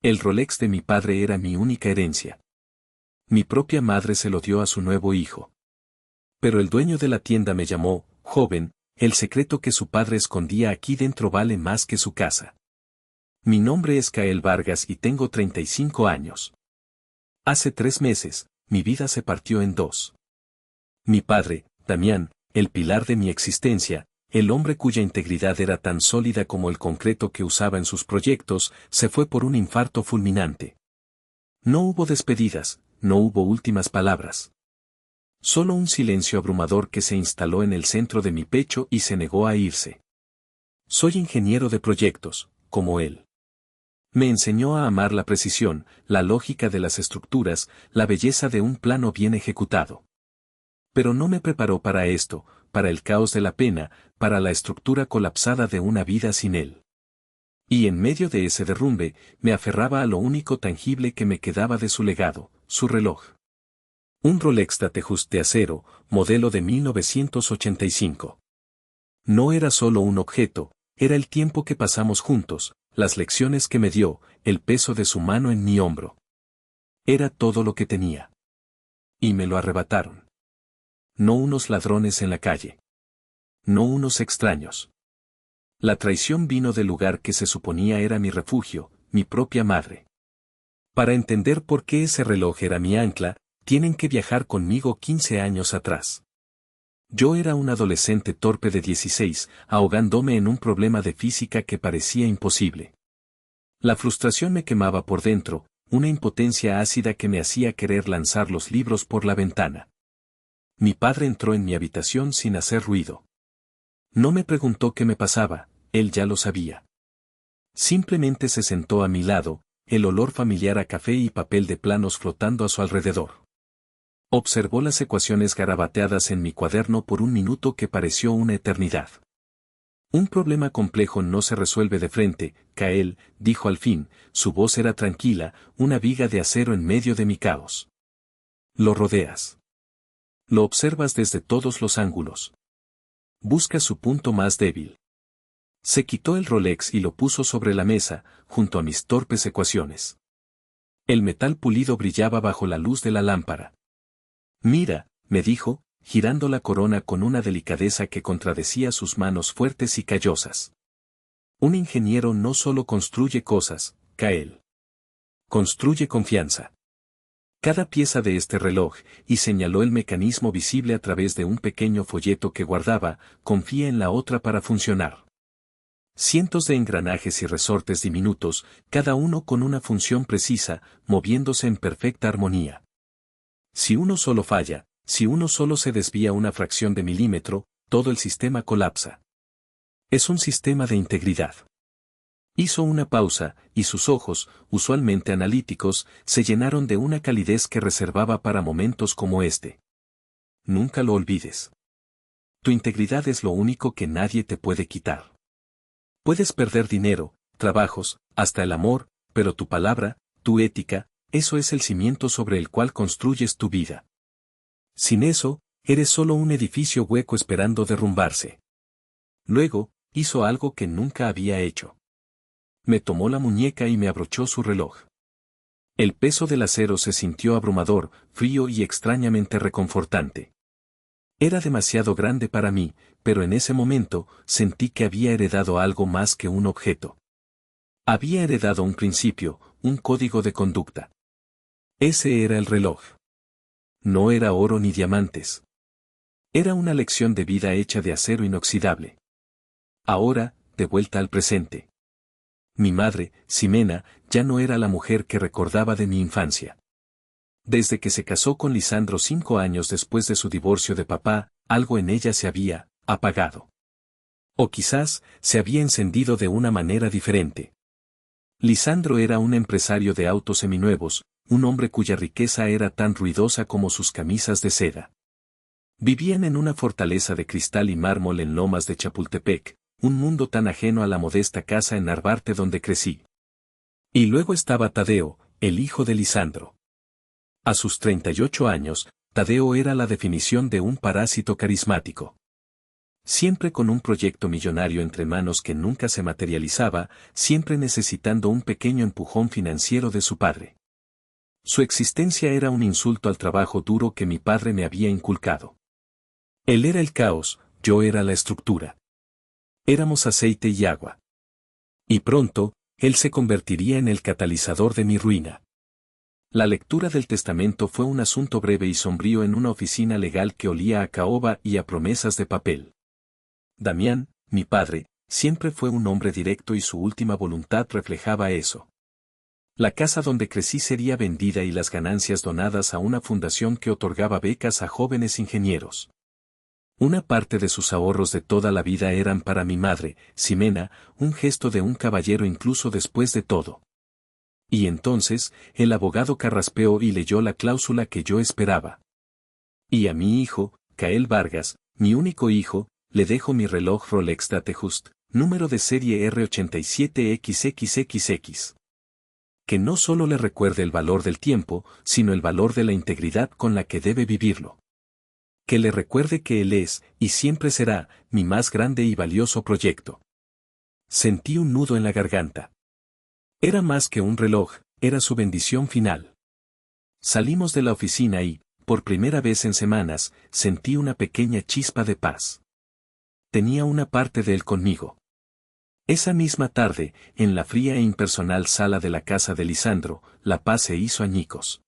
El Rolex de mi padre era mi única herencia. Mi propia madre se lo dio a su nuevo hijo. Pero el dueño de la tienda me llamó, joven, el secreto que su padre escondía aquí dentro vale más que su casa. Mi nombre es Kael Vargas y tengo 35 años. Hace 3 meses, mi vida se partió en dos. Mi padre, Damián, el pilar de mi existencia, el hombre cuya integridad era tan sólida como el concreto que usaba en sus proyectos, se fue por un infarto fulminante. No hubo despedidas, no hubo últimas palabras. Solo un silencio abrumador que se instaló en el centro de mi pecho y se negó a irse. Soy ingeniero de proyectos, como él. Me enseñó a amar la precisión, la lógica de las estructuras, la belleza de un plano bien ejecutado. Pero no me preparó para esto, para el caos de la pena, para la estructura colapsada de una vida sin él. Y en medio de ese derrumbe, me aferraba a lo único tangible que me quedaba de su legado, su reloj. Un Rolex Datejust de acero, modelo de 1985. No era solo un objeto, era el tiempo que pasamos juntos, las lecciones que me dio, el peso de su mano en mi hombro. Era todo lo que tenía. Y me lo arrebataron. No unos ladrones en la calle. No unos extraños. La traición vino del lugar que se suponía era mi refugio, mi propia madre. Para entender por qué ese reloj era mi ancla, tienen que viajar conmigo 15 años atrás. Yo era un adolescente torpe de 16, ahogándome en un problema de física que parecía imposible. La frustración me quemaba por dentro, una impotencia ácida que me hacía querer lanzar los libros por la ventana. Mi padre entró en mi habitación sin hacer ruido. No me preguntó qué me pasaba, él ya lo sabía. Simplemente se sentó a mi lado, el olor familiar a café y papel de planos flotando a su alrededor. Observó las ecuaciones garabateadas en mi cuaderno por un minuto que pareció una eternidad. Un problema complejo no se resuelve de frente, Kael, dijo al fin, su voz era tranquila, una viga de acero en medio de mi caos. Lo rodeas. Lo observas desde todos los ángulos. Busca su punto más débil. Se quitó el Rolex y lo puso sobre la mesa, junto a mis torpes ecuaciones. El metal pulido brillaba bajo la luz de la lámpara. Mira, me dijo, girando la corona con una delicadeza que contradecía sus manos fuertes y callosas. Un ingeniero no solo construye cosas, Kael. Construye confianza. Cada pieza de este reloj, y señaló el mecanismo visible a través de un pequeño folleto que guardaba, confía en la otra para funcionar. Cientos de engranajes y resortes diminutos, cada uno con una función precisa, moviéndose en perfecta armonía. Si uno solo falla, si uno solo se desvía una fracción de milímetro, todo el sistema colapsa. Es un sistema de integridad. Hizo una pausa, y sus ojos, usualmente analíticos, se llenaron de una calidez que reservaba para momentos como este. Nunca lo olvides. Tu integridad es lo único que nadie te puede quitar. Puedes perder dinero, trabajos, hasta el amor, pero tu palabra, tu ética, eso es el cimiento sobre el cual construyes tu vida. Sin eso, eres solo un edificio hueco esperando derrumbarse. Luego, hizo algo que nunca había hecho. Me tomó la muñeca y me abrochó su reloj. El peso del acero se sintió abrumador, frío y extrañamente reconfortante. Era demasiado grande para mí, pero en ese momento, sentí que había heredado algo más que un objeto. Había heredado un principio, un código de conducta. Ese era el reloj. No era oro ni diamantes. Era una lección de vida hecha de acero inoxidable. Ahora, de vuelta al presente. Mi madre, Ximena, ya no era la mujer que recordaba de mi infancia. Desde que se casó con Lisandro 5 años después de su divorcio de papá, algo en ella se había apagado. O quizás, se había encendido de una manera diferente. Lisandro era un empresario de autos seminuevos, un hombre cuya riqueza era tan ruidosa como sus camisas de seda. Vivían en una fortaleza de cristal y mármol en Lomas de Chapultepec, un mundo tan ajeno a la modesta casa en Narvarte donde crecí. Y luego estaba Tadeo, el hijo de Lisandro. A sus 38 años, Tadeo era la definición de un parásito carismático. Siempre con un proyecto millonario entre manos que nunca se materializaba, siempre necesitando un pequeño empujón financiero de su padre. Su existencia era un insulto al trabajo duro que mi padre me había inculcado. Él era el caos, yo era la estructura. Éramos aceite y agua. Y pronto, él se convertiría en el catalizador de mi ruina. La lectura del testamento fue un asunto breve y sombrío en una oficina legal que olía a caoba y a promesas de papel. Damián, mi padre, siempre fue un hombre directo y su última voluntad reflejaba eso. La casa donde crecí sería vendida y las ganancias donadas a una fundación que otorgaba becas a jóvenes ingenieros. Una parte de sus ahorros de toda la vida eran para mi madre, Ximena, un gesto de un caballero incluso después de todo. Y entonces, el abogado carraspeó y leyó la cláusula que yo esperaba. Y a mi hijo, Kael Vargas, mi único hijo, le dejo mi reloj Rolex Datejust, número de serie R87XXXX. Que no solo le recuerde el valor del tiempo, sino el valor de la integridad con la que debe vivirlo. Que le recuerde que él es, y siempre será, mi más grande y valioso proyecto. Sentí un nudo en la garganta. Era más que un reloj, era su bendición final. Salimos de la oficina y, por primera vez en semanas, sentí una pequeña chispa de paz. Tenía una parte de él conmigo. Esa misma tarde, en la fría e impersonal sala de la casa de Lisandro, la paz se hizo añicos.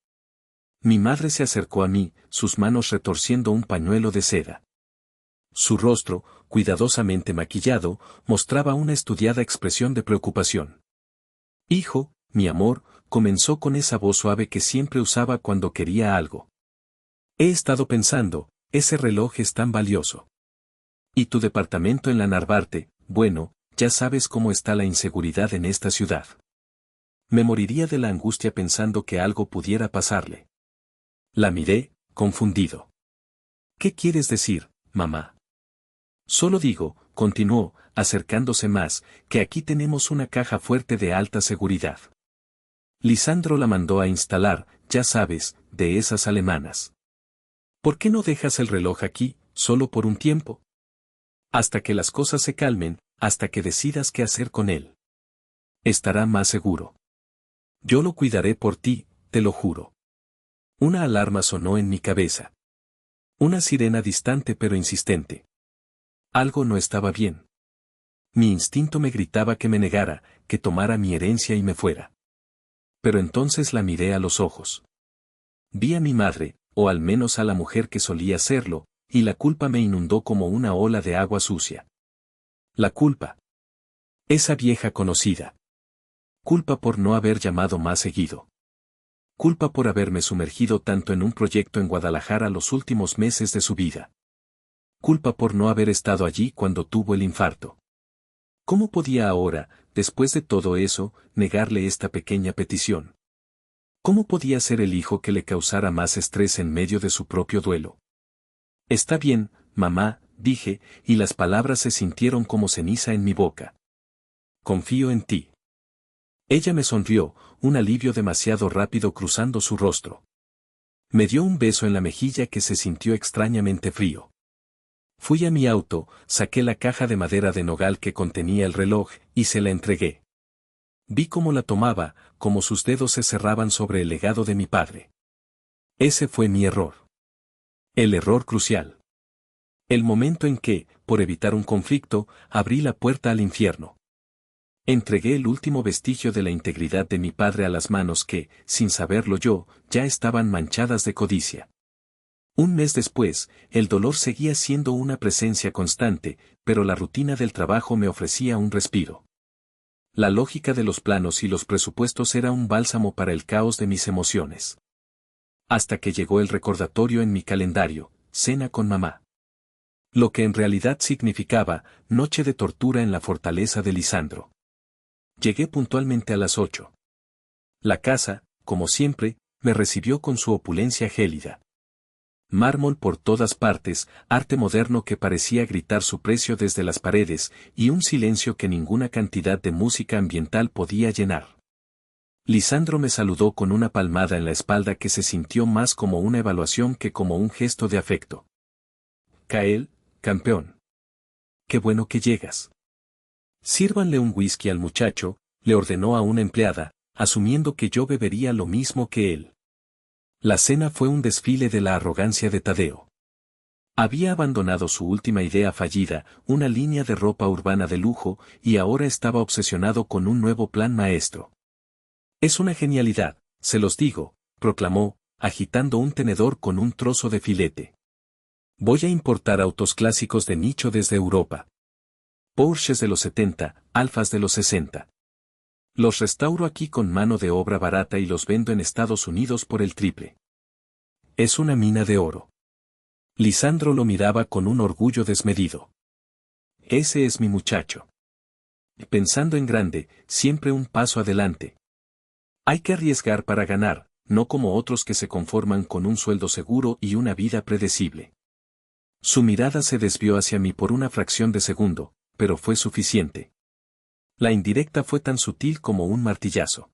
Mi madre se acercó a mí, sus manos retorciendo un pañuelo de seda. Su rostro, cuidadosamente maquillado, mostraba una estudiada expresión de preocupación. Hijo, mi amor, comenzó con esa voz suave que siempre usaba cuando quería algo. He estado pensando, ese reloj es tan valioso. Y tu departamento en la Narvarte, bueno, ya sabes cómo está la inseguridad en esta ciudad. Me moriría de la angustia pensando que algo pudiera pasarle. La miré, confundido. ¿Qué quieres decir, mamá? Solo digo, continuó, acercándose más, que aquí tenemos una caja fuerte de alta seguridad. Lisandro la mandó a instalar, ya sabes, de esas alemanas. ¿Por qué no dejas el reloj aquí, solo por un tiempo? Hasta que las cosas se calmen, hasta que decidas qué hacer con él. Estará más seguro. Yo lo cuidaré por ti, te lo juro. Una alarma sonó en mi cabeza. Una sirena distante pero insistente. Algo no estaba bien. Mi instinto me gritaba que me negara, que tomara mi herencia y me fuera. Pero entonces la miré a los ojos. Vi a mi madre, o al menos a la mujer que solía serlo, y la culpa me inundó como una ola de agua sucia. La culpa. Esa vieja conocida. Culpa por no haber llamado más seguido. Culpa por haberme sumergido tanto en un proyecto en Guadalajara los últimos meses de su vida. Culpa por no haber estado allí cuando tuvo el infarto. ¿Cómo podía ahora, después de todo eso, negarle esta pequeña petición? ¿Cómo podía ser el hijo que le causara más estrés en medio de su propio duelo? Está bien, mamá, dije, y las palabras se sintieron como ceniza en mi boca. Confío en ti. Ella me sonrió, un alivio demasiado rápido cruzando su rostro. Me dio un beso en la mejilla que se sintió extrañamente frío. Fui a mi auto, saqué la caja de madera de nogal que contenía el reloj, y se la entregué. Vi cómo la tomaba, cómo sus dedos se cerraban sobre el legado de mi padre. Ese fue mi error. El error crucial. El momento en que, por evitar un conflicto, abrí la puerta al infierno. Entregué el último vestigio de la integridad de mi padre a las manos que, sin saberlo yo, ya estaban manchadas de codicia. Un mes después, el dolor seguía siendo una presencia constante, pero la rutina del trabajo me ofrecía un respiro. La lógica de los planos y los presupuestos era un bálsamo para el caos de mis emociones. Hasta que llegó el recordatorio en mi calendario, cena con mamá. Lo que en realidad significaba, noche de tortura en la fortaleza de Lisandro. Llegué puntualmente a las 8. La casa, como siempre, me recibió con su opulencia gélida. Mármol por todas partes, arte moderno que parecía gritar su precio desde las paredes, y un silencio que ninguna cantidad de música ambiental podía llenar. Lisandro me saludó con una palmada en la espalda que se sintió más como una evaluación que como un gesto de afecto. Kael, campeón. qué bueno que llegas. Sírvanle un whisky al muchacho, le ordenó a una empleada, asumiendo que yo bebería lo mismo que él. La cena fue un desfile de la arrogancia de Tadeo. Había abandonado su última idea fallida, una línea de ropa urbana de lujo, y ahora estaba obsesionado con un nuevo plan maestro. Es una genialidad, se los digo, proclamó, agitando un tenedor con un trozo de filete. Voy a importar autos clásicos de nicho desde Europa. Porsches de los 70, Alfas de los 60. Los restauro aquí con mano de obra barata y los vendo en Estados Unidos por el triple. Es una mina de oro. Lisandro lo miraba con un orgullo desmedido. Ese es mi muchacho. Pensando en grande, siempre un paso adelante. Hay que arriesgar para ganar, no como otros que se conforman con un sueldo seguro y una vida predecible. Su mirada se desvió hacia mí por una fracción de segundo, pero fue suficiente. La indirecta fue tan sutil como un martillazo.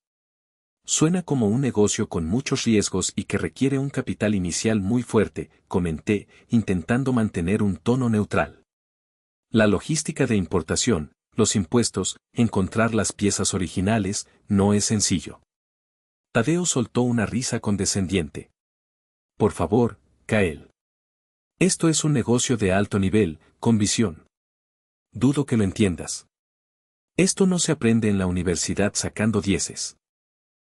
Suena como un negocio con muchos riesgos y que requiere un capital inicial muy fuerte, comenté, intentando mantener un tono neutral. La logística de importación, los impuestos, encontrar las piezas originales, no es sencillo. Tadeo soltó una risa condescendiente. Por favor, Kael. Esto es un negocio de alto nivel, con visión. Dudo que lo entiendas. Esto no se aprende en la universidad sacando dieces.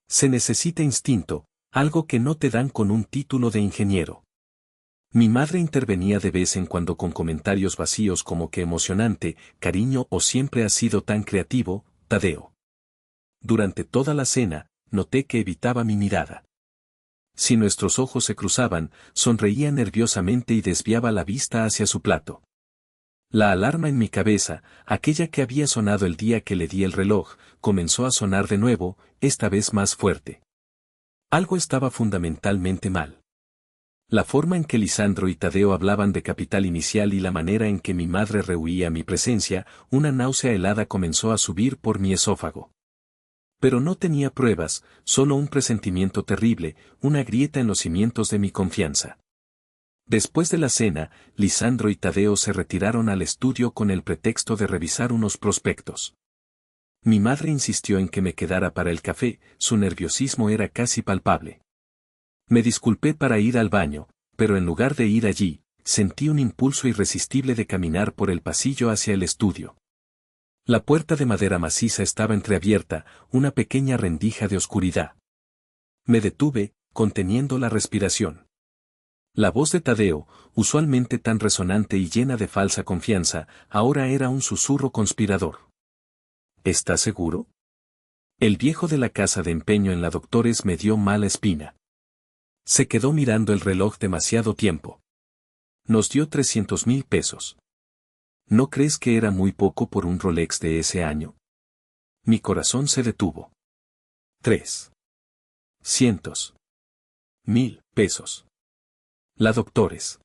Se necesita instinto, algo que no te dan con un título de ingeniero. Mi madre intervenía de vez en cuando con comentarios vacíos como que emocionante, cariño o siempre has sido tan creativo, Tadeo. Durante toda la cena, noté que evitaba mi mirada. Si nuestros ojos se cruzaban, sonreía nerviosamente y desviaba la vista hacia su plato. La alarma en mi cabeza, aquella que había sonado el día que le di el reloj, comenzó a sonar de nuevo, esta vez más fuerte. Algo estaba fundamentalmente mal. La forma en que Lisandro y Tadeo hablaban de capital inicial y la manera en que mi madre rehuía mi presencia, una náusea helada comenzó a subir por mi esófago. Pero no tenía pruebas, solo un presentimiento terrible, una grieta en los cimientos de mi confianza. Después de la cena, Lisandro y Tadeo se retiraron al estudio con el pretexto de revisar unos prospectos. Mi madre insistió en que me quedara para el café, su nerviosismo era casi palpable. Me disculpé para ir al baño, pero en lugar de ir allí, sentí un impulso irresistible de caminar por el pasillo hacia el estudio. La puerta de madera maciza estaba entreabierta, una pequeña rendija de oscuridad. Me detuve, conteniendo la respiración. La voz de Tadeo, usualmente tan resonante y llena de falsa confianza, ahora era un susurro conspirador. ¿Estás seguro? El viejo de la casa de empeño en la Doctores me dio mala espina. Se quedó mirando el reloj demasiado tiempo. Nos dio 300,000 pesos. ¿No crees que era muy poco por un Rolex de ese año? Mi corazón se detuvo. 300,000 pesos. La Doctores.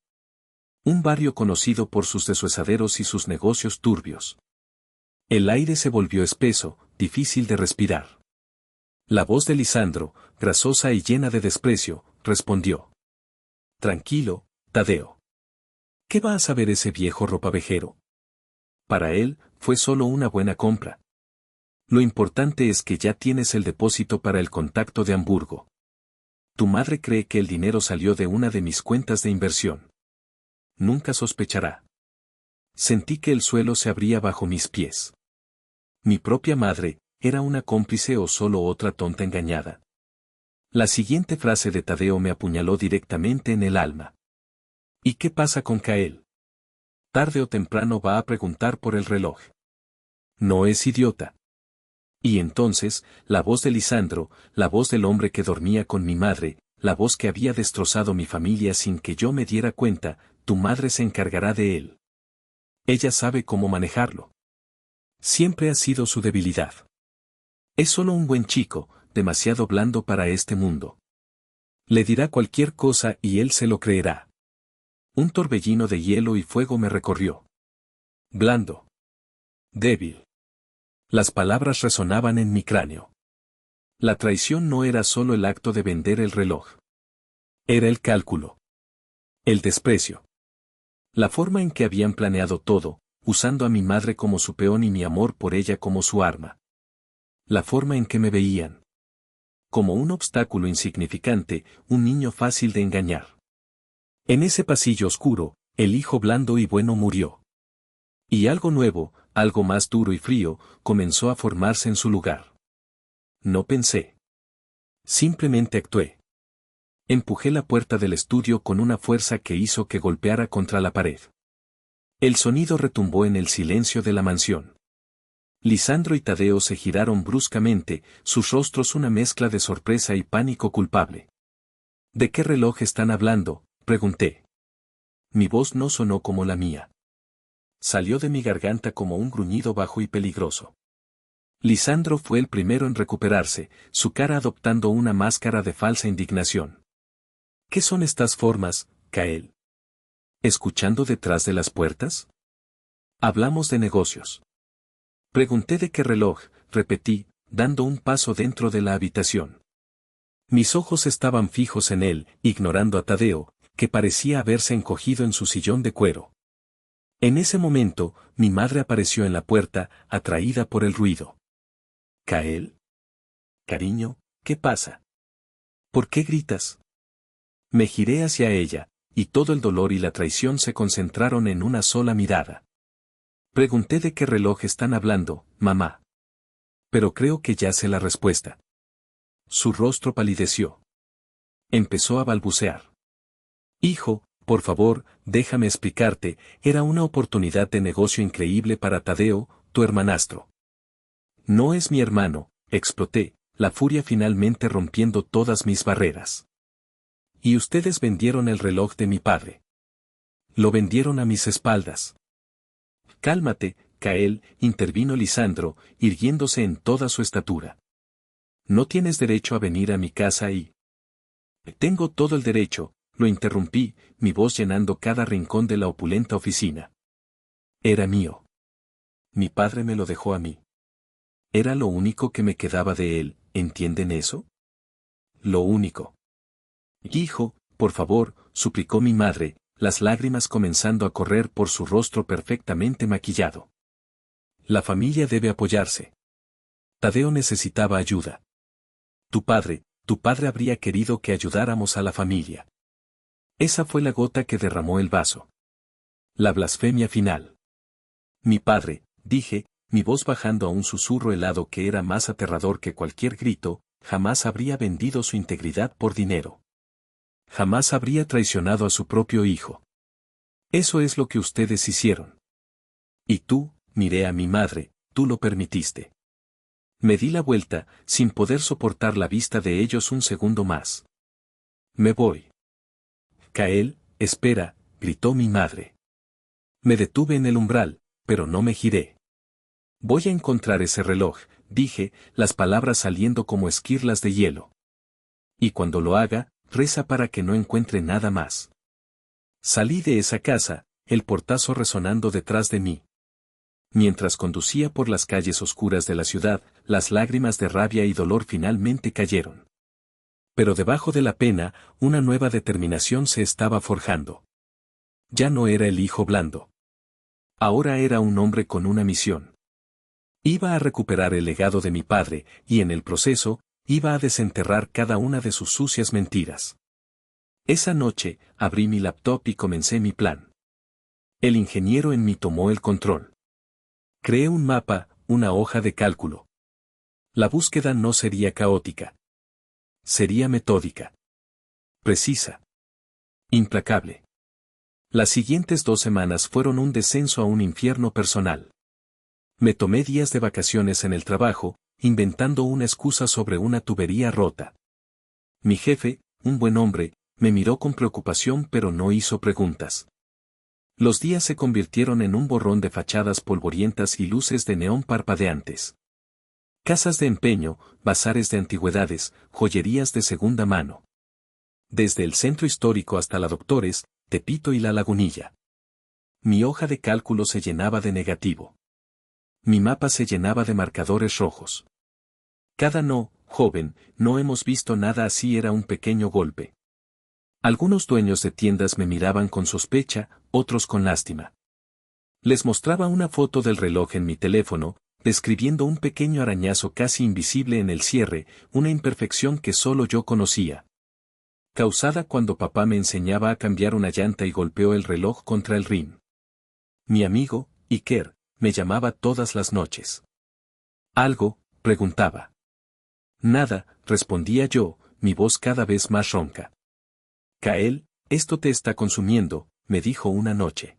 Un barrio conocido por sus desuesaderos y sus negocios turbios. El aire se volvió espeso, difícil de respirar. La voz de Lisandro, grasosa y llena de desprecio, respondió. Tranquilo, Tadeo. ¿Qué va a saber ese viejo ropavejero? Para él, fue solo una buena compra. Lo importante es que ya tienes el depósito para el contacto de Hamburgo. Tu madre cree que el dinero salió de una de mis cuentas de inversión. Nunca sospechará. Sentí que el suelo se abría bajo mis pies. Mi propia madre, ¿era una cómplice o solo otra tonta engañada? La siguiente frase de Tadeo me apuñaló directamente en el alma. ¿Y qué pasa con Kael? Tarde o temprano va a preguntar por el reloj. No es idiota. Y entonces, la voz de Lisandro, la voz del hombre que dormía con mi madre, la voz que había destrozado mi familia sin que yo me diera cuenta, tu madre se encargará de él. Ella sabe cómo manejarlo. Siempre ha sido su debilidad. Es solo un buen chico, demasiado blando para este mundo. Le dirá cualquier cosa y él se lo creerá. Un torbellino de hielo y fuego me recorrió. Blando. Débil. Las palabras resonaban en mi cráneo. La traición no era solo el acto de vender el reloj. Era el cálculo. El desprecio. La forma en que habían planeado todo, usando a mi madre como su peón y mi amor por ella como su arma. La forma en que me veían. Como un obstáculo insignificante, un niño fácil de engañar. En ese pasillo oscuro, el hijo blando y bueno murió. Y algo nuevo, algo más duro y frío, comenzó a formarse en su lugar. No pensé. Simplemente actué. Empujé la puerta del estudio con una fuerza que hizo que golpeara contra la pared. El sonido retumbó en el silencio de la mansión. Lisandro y Tadeo se giraron bruscamente, sus rostros una mezcla de sorpresa y pánico culpable. ¿De qué reloj están hablando?, pregunté. Mi voz no sonó como la mía. Salió de mi garganta como un gruñido bajo y peligroso. Lisandro fue el primero en recuperarse, su cara adoptando una máscara de falsa indignación. ¿Qué son estas formas, Kael? ¿Escuchando detrás de las puertas? Hablamos de negocios. Pregunté de qué reloj, repetí, dando un paso dentro de la habitación. Mis ojos estaban fijos en él, ignorando a Tadeo, que parecía haberse encogido en su sillón de cuero. En ese momento, mi madre apareció en la puerta, atraída por el ruido. ¿Kael? Cariño, ¿qué pasa? ¿Por qué gritas? Me giré hacia ella, y todo el dolor y la traición se concentraron en una sola mirada. Pregunté de qué reloj están hablando, mamá. Pero creo que ya sé la respuesta. Su rostro palideció. Empezó a balbucear. Hijo, por favor, déjame explicarte, era una oportunidad de negocio increíble para Tadeo, tu hermanastro. No es mi hermano, exploté, la furia finalmente rompiendo todas mis barreras. Y ustedes vendieron el reloj de mi padre. Lo vendieron a mis espaldas. Cálmate, Kael, intervino Lisandro, irguiéndose en toda su estatura. No tienes derecho a venir a mi casa y... Tengo todo el derecho, lo interrumpí, mi voz llenando cada rincón de la opulenta oficina. Era mío. Mi padre me lo dejó a mí. Era lo único que me quedaba de él, ¿entienden eso? Lo único. Hijo, por favor, suplicó mi madre, las lágrimas comenzando a correr por su rostro perfectamente maquillado. La familia debe apoyarse. Tadeo necesitaba ayuda. Tu padre habría querido que ayudáramos a la familia. Esa fue la gota que derramó el vaso. La blasfemia final. Mi padre, dije, mi voz bajando a un susurro helado que era más aterrador que cualquier grito, jamás habría vendido su integridad por dinero. Jamás habría traicionado a su propio hijo. Eso es lo que ustedes hicieron. Y tú, miré a mi madre, tú lo permitiste. Me di la vuelta, sin poder soportar la vista de ellos un segundo más. Me voy. Kael, espera, gritó mi madre. Me detuve en el umbral, pero no me giré. Voy a encontrar ese reloj, dije, las palabras saliendo como esquirlas de hielo. Y cuando lo haga, reza para que no encuentre nada más. Salí de esa casa, el portazo resonando detrás de mí. Mientras conducía por las calles oscuras de la ciudad, las lágrimas de rabia y dolor finalmente cayeron. Pero debajo de la pena, una nueva determinación se estaba forjando. Ya no era el hijo blando. Ahora era un hombre con una misión. Iba a recuperar el legado de mi padre, y en el proceso, iba a desenterrar cada una de sus sucias mentiras. Esa noche, abrí mi laptop y comencé mi plan. El ingeniero en mí tomó el control. Creé un mapa, una hoja de cálculo. La búsqueda no sería caótica. Sería metódica. Precisa. Implacable. Las siguientes 2 semanas fueron un descenso a un infierno personal. Me tomé días de vacaciones en el trabajo, inventando una excusa sobre una tubería rota. Mi jefe, un buen hombre, me miró con preocupación pero no hizo preguntas. Los días se convirtieron en un borrón de fachadas polvorientas y luces de neón parpadeantes. Casas de empeño, bazares de antigüedades, joyerías de segunda mano. Desde el centro histórico hasta la Doctores, Tepito y la Lagunilla. Mi hoja de cálculo se llenaba de negativo. Mi mapa se llenaba de marcadores rojos. Cada no, joven, no hemos visto nada así era un pequeño golpe. Algunos dueños de tiendas me miraban con sospecha, otros con lástima. Les mostraba una foto del reloj en mi teléfono, describiendo un pequeño arañazo casi invisible en el cierre, una imperfección que solo yo conocía. Causada cuando papá me enseñaba a cambiar una llanta y golpeó el reloj contra el rin. Mi amigo, Iker, me llamaba todas las noches. ¿Algo?, preguntaba. Nada, respondía yo, mi voz cada vez más ronca. Kael, esto te está consumiendo, me dijo una noche.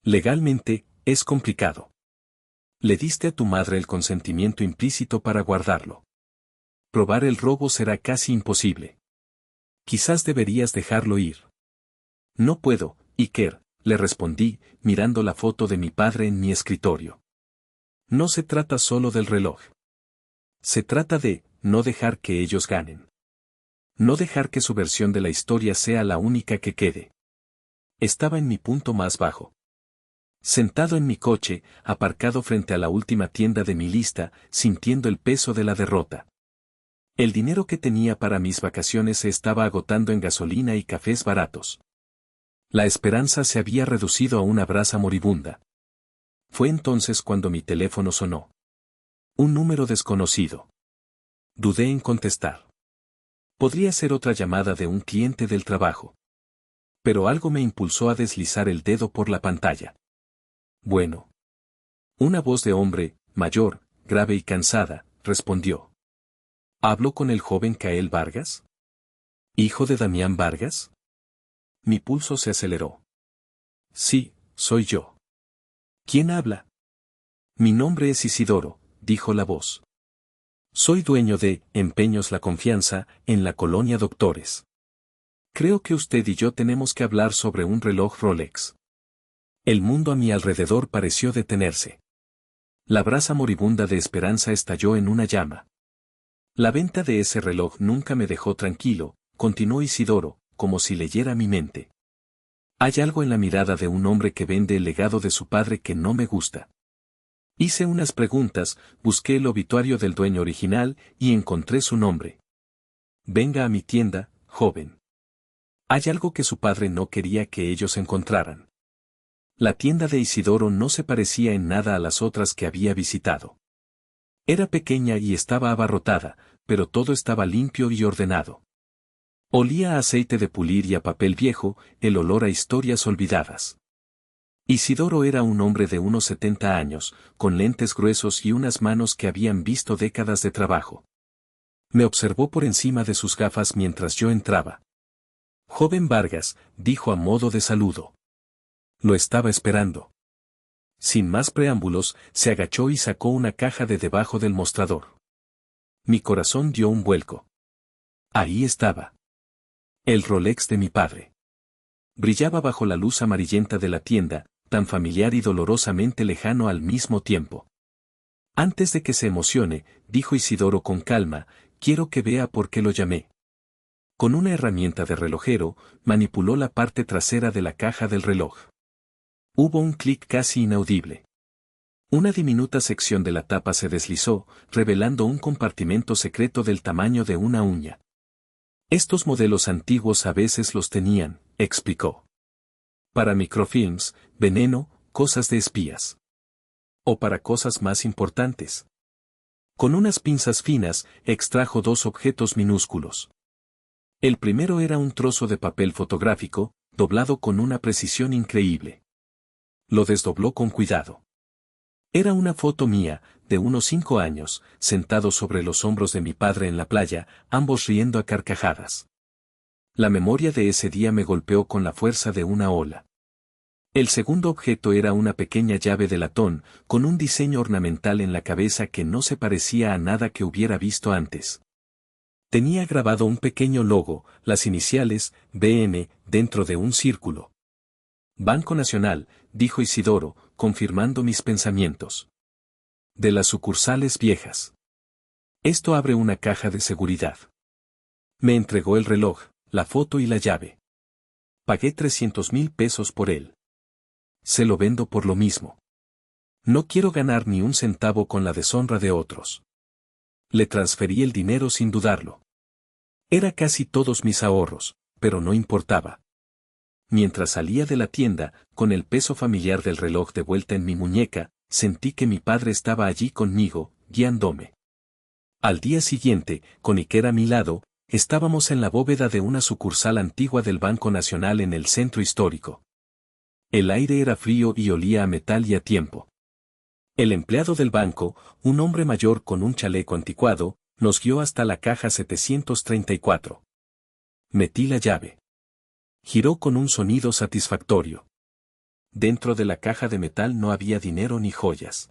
Legalmente, es complicado. Le diste a tu madre el consentimiento implícito para guardarlo. Probar el robo será casi imposible. Quizás deberías dejarlo ir. No puedo, Iker, le respondí, mirando la foto de mi padre en mi escritorio. No se trata solo del reloj. Se trata de no dejar que ellos ganen. No dejar que su versión de la historia sea la única que quede. Estaba en mi punto más bajo. Sentado en mi coche, aparcado frente a la última tienda de mi lista, sintiendo el peso de la derrota. El dinero que tenía para mis vacaciones se estaba agotando en gasolina y cafés baratos. La esperanza se había reducido a una brasa moribunda. Fue entonces cuando mi teléfono sonó. Un número desconocido. Dudé en contestar. Podría ser otra llamada de un cliente del trabajo. Pero algo me impulsó a deslizar el dedo por la pantalla. Bueno. Una voz de hombre, mayor, grave y cansada, respondió. ¿Hablo con el joven Kael Vargas? ¿Hijo de Damián Vargas? Mi pulso se aceleró. Sí, soy yo. ¿Quién habla? Mi nombre es Isidoro, dijo la voz. Soy dueño de Empeños La Confianza, en la colonia Doctores. Creo que usted y yo tenemos que hablar sobre un reloj Rolex. El mundo a mi alrededor pareció detenerse. La brasa moribunda de esperanza estalló en una llama. La venta de ese reloj nunca me dejó tranquilo, continuó Isidoro, como si leyera mi mente. Hay algo en la mirada de un hombre que vende el legado de su padre que no me gusta. Hice unas preguntas, busqué el obituario del dueño original y encontré su nombre. Venga a mi tienda, joven. Hay algo que su padre no quería que ellos encontraran. La tienda de Isidoro no se parecía en nada a las otras que había visitado. Era pequeña y estaba abarrotada, pero todo estaba limpio y ordenado. Olía a aceite de pulir y a papel viejo, el olor a historias olvidadas. Isidoro era un hombre de unos 70 años, con lentes gruesos y unas manos que habían visto décadas de trabajo. Me observó por encima de sus gafas mientras yo entraba. Joven Vargas, dijo a modo de saludo. Lo estaba esperando. Sin más preámbulos, se agachó y sacó una caja de debajo del mostrador. Mi corazón dio un vuelco. Ahí estaba. El Rolex de mi padre. Brillaba bajo la luz amarillenta de la tienda, tan familiar y dolorosamente lejano al mismo tiempo. Antes de que se emocione, dijo Isidoro con calma, quiero que vea por qué lo llamé. Con una herramienta de relojero, manipuló la parte trasera de la caja del reloj. Hubo un clic casi inaudible. Una diminuta sección de la tapa se deslizó, revelando un compartimento secreto del tamaño de una uña. Estos modelos antiguos a veces los tenían, explicó. Para microfilms, veneno, cosas de espías. O para cosas más importantes. Con unas pinzas finas, extrajo dos objetos minúsculos. El primero era un trozo de papel fotográfico, doblado con una precisión increíble. Lo desdobló con cuidado. Era una foto mía, de unos 5 años, sentado sobre los hombros de mi padre en la playa, ambos riendo a carcajadas. La memoria de ese día me golpeó con la fuerza de una ola. El segundo objeto era una pequeña llave de latón, con un diseño ornamental en la cabeza que no se parecía a nada que hubiera visto antes. Tenía grabado un pequeño logo, las iniciales, BM, dentro de un círculo. Banco Nacional, dijo Isidoro, confirmando mis pensamientos. De las sucursales viejas. Esto abre una caja de seguridad. Me entregó el reloj, la foto y la llave. Pagué 300,000 pesos por él. Se lo vendo por lo mismo. No quiero ganar ni un centavo con la deshonra de otros. Le transferí el dinero sin dudarlo. Era casi todos mis ahorros, pero no importaba. Mientras salía de la tienda, con el peso familiar del reloj de vuelta en mi muñeca, sentí que mi padre estaba allí conmigo, guiándome. Al día siguiente, con Iker a mi lado, estábamos en la bóveda de una sucursal antigua del Banco Nacional en el centro histórico. El aire era frío y olía a metal y a tiempo. El empleado del banco, un hombre mayor con un chaleco anticuado, nos guió hasta la caja 734. Metí la llave. Giró con un sonido satisfactorio. Dentro de la caja de metal no había dinero ni joyas.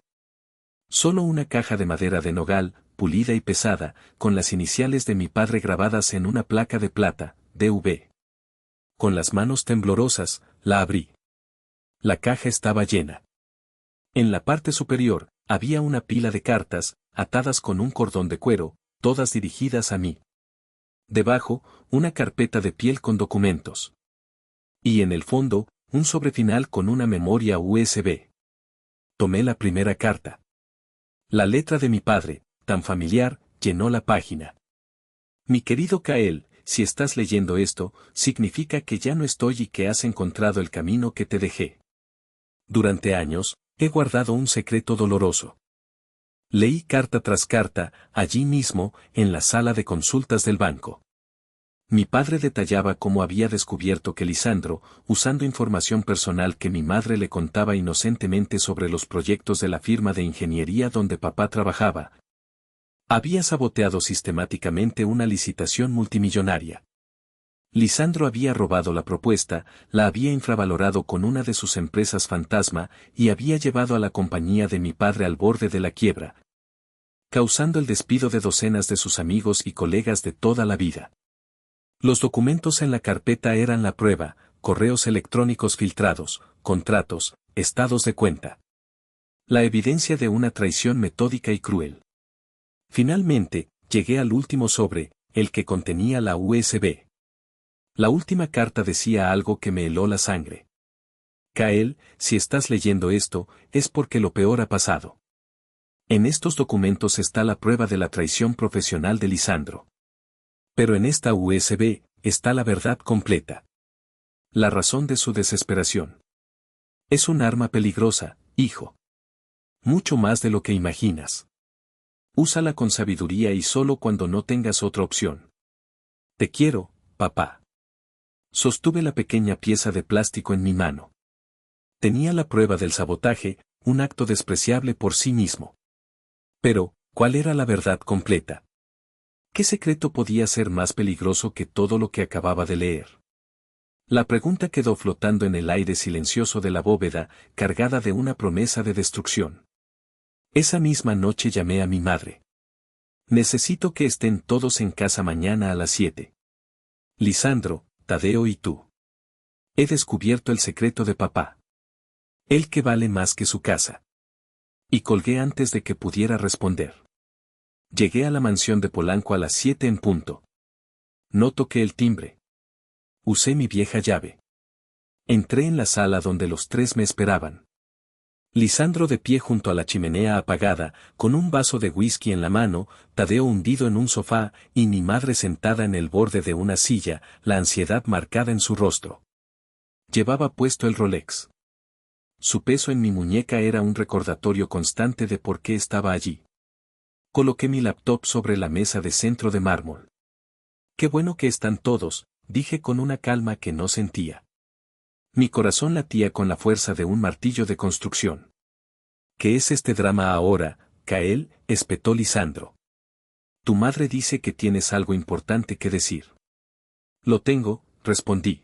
Solo una caja de madera de nogal, pulida y pesada, con las iniciales de mi padre grabadas en una placa de plata, DV. Con las manos temblorosas, la abrí. La caja estaba llena. En la parte superior, había una pila de cartas, atadas con un cordón de cuero, todas dirigidas a mí. Debajo, una carpeta de piel con documentos. Y en el fondo, un sobre final con una memoria USB. Tomé la primera carta. La letra de mi padre, tan familiar, llenó la página. Mi querido Kael, si estás leyendo esto, significa que ya no estoy y que has encontrado el camino que te dejé. Durante años, he guardado un secreto doloroso. Leí carta tras carta, allí mismo, en la sala de consultas del banco. Mi padre detallaba cómo había descubierto que Lisandro, usando información personal que mi madre le contaba inocentemente sobre los proyectos de la firma de ingeniería donde papá trabajaba, había saboteado sistemáticamente una licitación multimillonaria. Lisandro había robado la propuesta, la había infravalorado con una de sus empresas fantasma y había llevado a la compañía de mi padre al borde de la quiebra, causando el despido de docenas de sus amigos y colegas de toda la vida. Los documentos en la carpeta eran la prueba, correos electrónicos filtrados, contratos, estados de cuenta. La evidencia de una traición metódica y cruel. Finalmente, llegué al último sobre, el que contenía la USB. La última carta decía algo que me heló la sangre. Kael, si estás leyendo esto, es porque lo peor ha pasado. En estos documentos está la prueba de la traición profesional de Lisandro. Pero en esta USB, está la verdad completa. La razón de su desesperación. Es un arma peligrosa, hijo. Mucho más de lo que imaginas. Úsala con sabiduría y solo cuando no tengas otra opción. Te quiero, papá. Sostuve la pequeña pieza de plástico en mi mano. Tenía la prueba del sabotaje, un acto despreciable por sí mismo. Pero, ¿cuál era la verdad completa? ¿Qué secreto podía ser más peligroso que todo lo que acababa de leer? La pregunta quedó flotando en el aire silencioso de la bóveda, cargada de una promesa de destrucción. Esa misma noche llamé a mi madre. Necesito que estén todos en casa mañana a las 7. Lisandro, Tadeo y tú. He descubierto el secreto de papá. El que vale más que su casa. Y colgué antes de que pudiera responder. Llegué a la mansión de Polanco a las 7 en punto. No toqué el timbre. Usé mi vieja llave. Entré en la sala donde los tres me esperaban. Lisandro de pie junto a la chimenea apagada, con un vaso de whisky en la mano, Tadeo hundido en un sofá, y mi madre sentada en el borde de una silla, la ansiedad marcada en su rostro. Llevaba puesto el Rolex. Su peso en mi muñeca era un recordatorio constante de por qué estaba allí. Coloqué mi laptop sobre la mesa de centro de mármol. Qué bueno que están todos, dije con una calma que no sentía. Mi corazón latía con la fuerza de un martillo de construcción. ¿Qué es este drama ahora, Kael?, espetó Lisandro. Tu madre dice que tienes algo importante que decir. Lo tengo, respondí.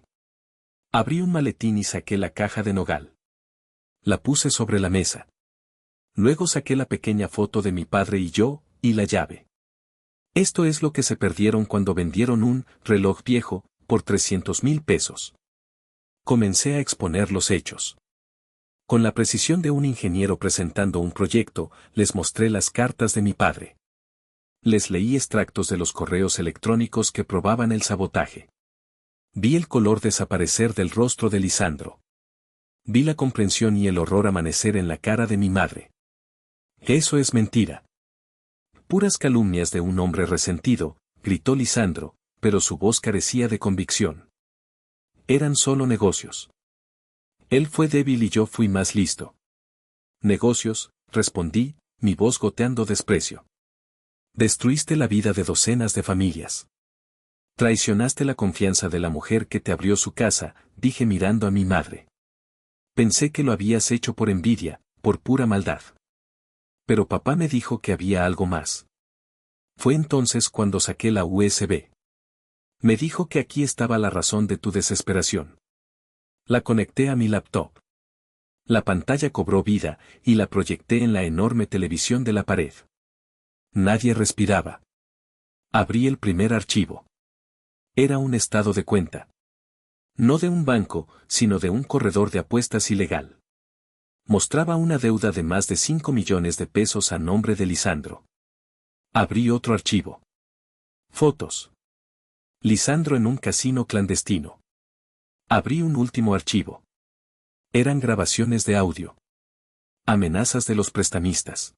Abrí un maletín y saqué la caja de nogal. La puse sobre la mesa. Luego saqué la pequeña foto de mi padre y yo, y la llave. Esto es lo que se perdieron cuando vendieron un reloj viejo, por 300,000 pesos. Comencé a exponer los hechos. Con la precisión de un ingeniero presentando un proyecto, les mostré las cartas de mi padre. Les leí extractos de los correos electrónicos que probaban el sabotaje. Vi el color desaparecer del rostro de Lisandro. Vi la comprensión y el horror amanecer en la cara de mi madre. Eso es mentira. Puras calumnias de un hombre resentido, gritó Lisandro, pero su voz carecía de convicción. eran solo negocios. Él fue débil y yo fui más listo. Negocios, respondí, mi voz goteando desprecio. Destruiste la vida de docenas de familias. Traicionaste la confianza de la mujer que te abrió su casa, dije mirando a mi madre. Pensé que lo habías hecho por envidia, por pura maldad. Pero papá me dijo que había algo más. Fue entonces cuando saqué la USB. Me dijo que aquí estaba la razón de tu desesperación. La conecté a mi laptop. La pantalla cobró vida, y la proyecté en la enorme televisión de la pared. Nadie respiraba. Abrí el primer archivo. Era un estado de cuenta. No de un banco, sino de un corredor de apuestas ilegal. Mostraba una deuda de más de 5 millones de pesos a nombre de Lisandro. Abrí otro archivo. Fotos. Lisandro en un casino clandestino. Abrí un último archivo. Eran grabaciones de audio. Amenazas de los prestamistas.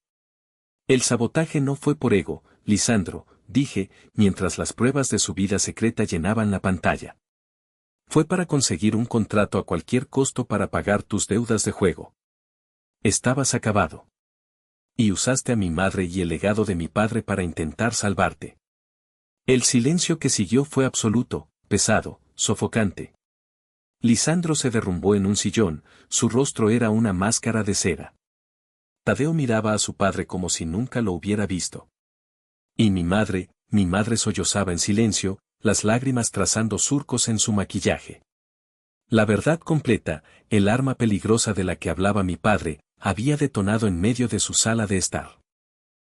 El sabotaje no fue por ego, Lisandro, dije, mientras las pruebas de su vida secreta llenaban la pantalla. Fue para conseguir un contrato a cualquier costo para pagar tus deudas de juego. Estabas acabado. Y usaste a mi madre y el legado de mi padre para intentar salvarte. El silencio que siguió fue absoluto, pesado, sofocante. Lisandro se derrumbó en un sillón, su rostro era una máscara de cera. Tadeo miraba a su padre como si nunca lo hubiera visto. Y mi madre sollozaba en silencio, las lágrimas trazando surcos en su maquillaje. La verdad completa, el arma peligrosa de la que hablaba mi padre, había detonado en medio de su sala de estar.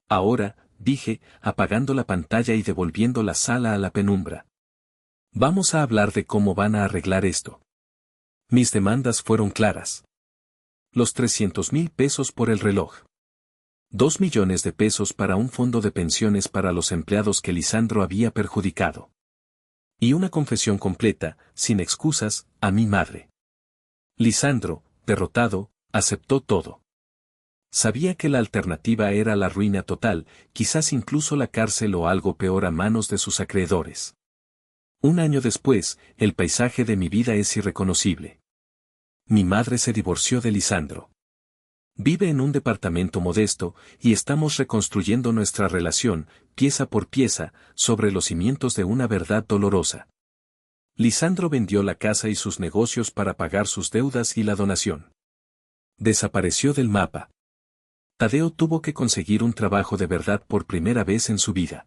Ahora, dije, apagando la pantalla y devolviendo la sala a la penumbra. Vamos a hablar de cómo van a arreglar esto. Mis demandas fueron claras. Los 300,000 pesos por el reloj. 2 millones de pesos para un fondo de pensiones para los empleados que Lisandro había perjudicado. Y una confesión completa, sin excusas, a mi madre. Lisandro, derrotado, aceptó todo. Sabía que la alternativa era la ruina total, quizás incluso la cárcel o algo peor a manos de sus acreedores. Un año después, el paisaje de mi vida es irreconocible. Mi madre se divorció de Lisandro. Vive en un departamento modesto, y estamos reconstruyendo nuestra relación, pieza por pieza, sobre los cimientos de una verdad dolorosa. Lisandro vendió la casa y sus negocios para pagar sus deudas y la donación. Desapareció del mapa. Tadeo tuvo que conseguir un trabajo de verdad por primera vez en su vida.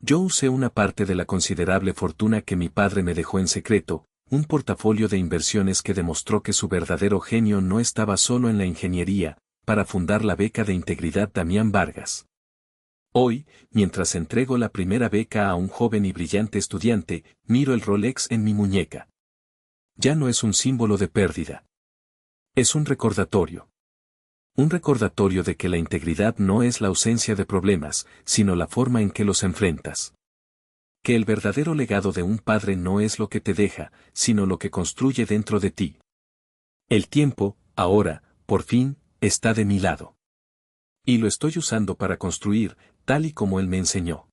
Yo usé una parte de la considerable fortuna que mi padre me dejó en secreto, un portafolio de inversiones que demostró que su verdadero genio no estaba solo en la ingeniería, para fundar la beca de integridad Damián Vargas. Hoy, mientras entrego la primera beca a un joven y brillante estudiante, miro el Rolex en mi muñeca. Ya no es un símbolo de pérdida. Es un recordatorio. Un recordatorio de que la integridad no es la ausencia de problemas, sino la forma en que los enfrentas. Que el verdadero legado de un padre no es lo que te deja, sino lo que construye dentro de ti. El tiempo, ahora, por fin, está de mi lado. Y lo estoy usando para construir, tal y como él me enseñó.